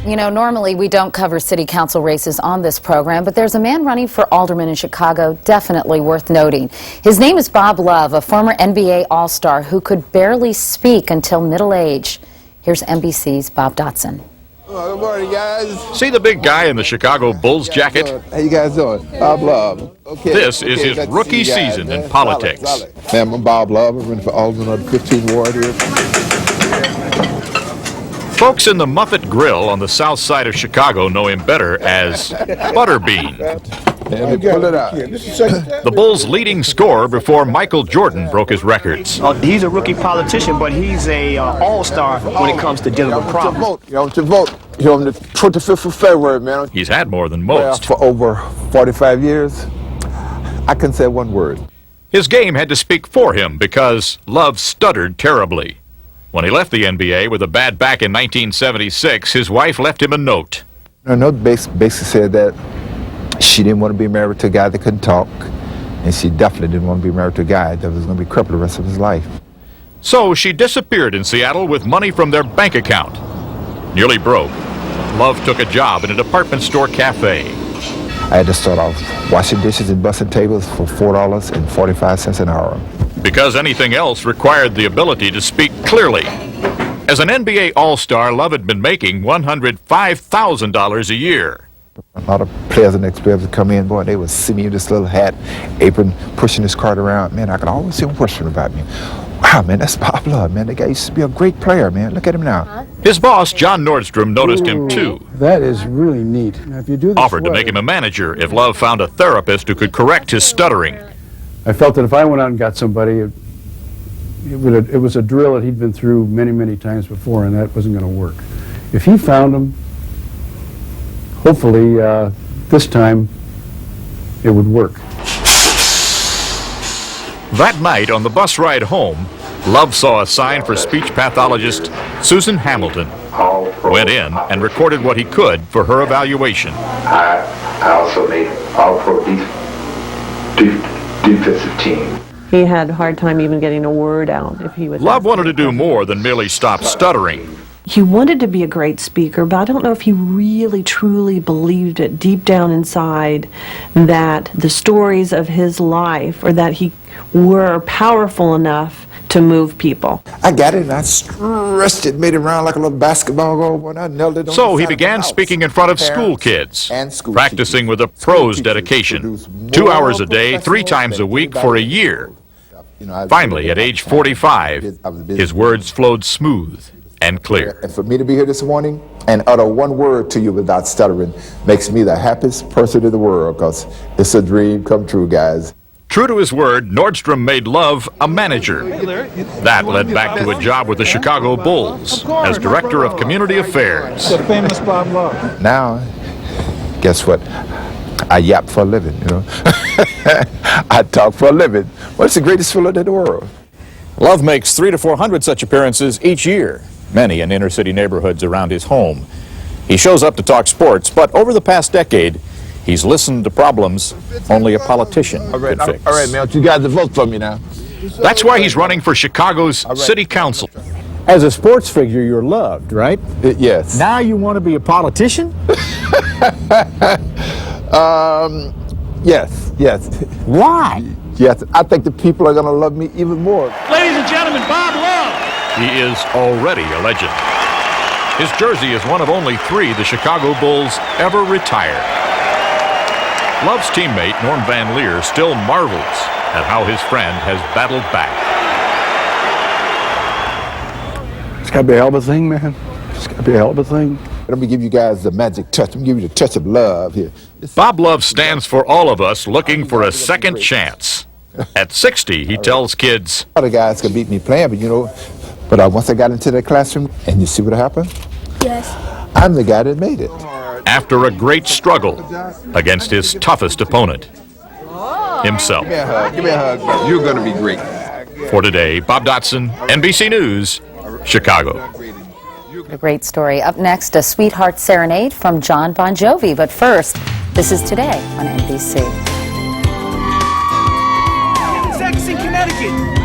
You know, normally we don't cover city council races on this program, but there's a man running for alderman in Chicago definitely worth noting. His name is Bob Love, a former NBA All-Star who could barely speak until middle age. Here's NBC's Bob Dotson. Good morning, guys. See the big guy in the Chicago Bulls jacket? How you guys doing? Bob Love. This is his rookie season in politics. Man, I'm Bob Love. I'm running for alderman of the 15th Ward here. Folks in the Muffet Grill on the south side of Chicago know him better as Butterbean. Pull it out. The Bulls' leading scorer before Michael Jordan broke his records. He's a rookie politician, but he's a all-star when it comes to dealing with problems. You want to vote? You're on the 25th of February, man. He's had more than most. For over 45 years, I can say one word. His game had to speak for him because Love stuttered terribly. When he left the NBA with a bad back in 1976, his wife left him a note. The note basically said that she didn't want to be married to a guy that couldn't talk, and she definitely didn't want to be married to a guy that was going to be crippled the rest of his life. So she disappeared in Seattle with money from their bank account. Nearly broke, Love took a job in a department store cafe. I had to start off washing dishes and bussing tables for $4.45 an hour. Because anything else required the ability to speak clearly. As an NBA All-Star, Love had been making $105,000 a year. A lot of players and ex-players would come in, boy, they would see me in this little hat, apron, pushing this cart around. Man, I could always see them whispering about me. Wow, man, that's Bob Love, man. That guy used to be a great player, man. Look at him now. His boss, John Nordstrom, noticed him too. That is really neat. Now, if you do this Offered to make him a manager if Love found a therapist who could correct his stuttering. I felt that if I went out and got somebody, it was a drill that he'd been through many, many times before, and that wasn't going to work. If he found him, hopefully this time it would work. That night on the bus ride home, Love saw a sign for speech pathologist Susan Hamilton. Went in and recorded what he could for her evaluation. I also made all-pro defensive team. He had a hard time even getting a word out if he was. Love wanted to do more than merely stop stuttering. He wanted to be a great speaker, but I don't know if he really truly believed it deep down inside that the stories of his life or that he were powerful enough to move people. I got it and I stretched it, made it round like a little basketball goal, and I nailed it on So he began speaking in front of school kids, practicing with a pro's dedication. 2 hours a day, 3 times a week for a year. Finally, at age 45, his words flowed smooth and clear. And for me to be here this morning and utter one word to you without stuttering makes me the happiest person in the world, because it's a dream come true, guys. True to his word, Nordstrom made Love a manager. That led back to a job with the Chicago Bulls as Director of Community Affairs. The famous Bob Love. Now, guess what? I yap for a living, you know. I talk for a living. What's the greatest feeling in the world? Love makes 300 to 400 such appearances each year, many in inner-city neighborhoods around his home. He shows up to talk sports, but over the past decade, he's listened to problems only a politician could fix. All right, man, you guys to vote for me now. That's why he's running for Chicago's City Council. As a sports figure, you're loved, right? Yes. Now you want to be a politician? Yes. Why? Yes, I think the people are going to love me even more. Ladies and gentlemen, Bob Love. He is already a legend. His jersey is one of only 3 the Chicago Bulls ever retired. Love's teammate, Norm Van Leer, still marvels at how his friend has battled back. It's got to be a hell of a thing, man. It's got to be a hell of a thing. Let me give you guys the magic touch. Let me give you the touch of love here. Bob Love stands for all of us looking for a second chance. At 60, he tells kids, Other guys could beat me playing, but you know, once I got into the classroom, and you see what happened? Yes. I'm the guy that made it. after a great struggle against his toughest opponent, himself. Give me a hug. Give me a hug. You're going to be great. For today, Bob Dotson, NBC News, Chicago. A great story. Up next, a sweetheart serenade from John Bon Jovi. But first, this is Today on NBC. Sex in Connecticut.